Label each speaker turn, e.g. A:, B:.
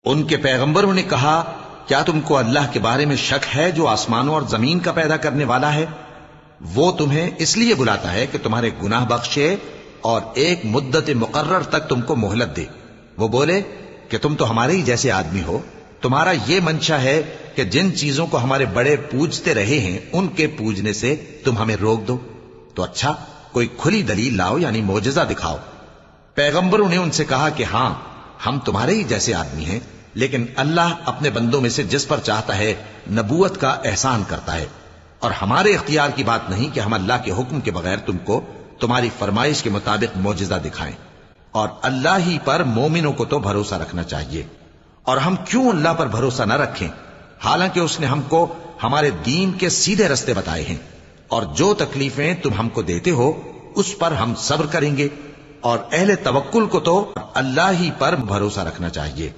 A: ان کے پیغمبروں نے کہا کیا تم کو اللہ کے بارے میں شک ہے جو آسمانوں اور زمین کا پیدا کرنے والا ہے؟ وہ تمہیں اس لیے بلاتا ہے کہ تمہارے گناہ بخشے اور ایک مدت مقرر تک تم کو مہلت دے۔ وہ بولے کہ تم تو ہمارے ہی جیسے آدمی ہو، تمہارا یہ منشا ہے کہ جن چیزوں کو ہمارے بڑے پوجتے رہے ہیں ان کے پوجنے سے تم ہمیں روک دو، تو اچھا کوئی کھلی دلیل لاؤ، یعنی معجزہ دکھاؤ۔ پیغمبروں نے ان سے کہا کہ ہاں ہم تمہارے ہی جیسے آدمی ہیں، لیکن اللہ اپنے بندوں میں سے جس پر چاہتا ہے نبوت کا احسان کرتا ہے، اور ہمارے اختیار کی بات نہیں کہ ہم اللہ کے حکم کے بغیر تم کو تمہاری فرمائش کے مطابق معجزہ دکھائیں، اور اللہ ہی پر مومنوں کو تو بھروسہ رکھنا چاہیے۔ اور ہم کیوں اللہ پر بھروسہ نہ رکھیں حالانکہ اس نے ہم کو ہمارے دین کے سیدھے رستے بتائے ہیں، اور جو تکلیفیں تم ہم کو دیتے ہو اس پر ہم صبر کریں گے، اور اہل توکل کو تو اللہ ہی پر بھروسہ رکھنا چاہیے۔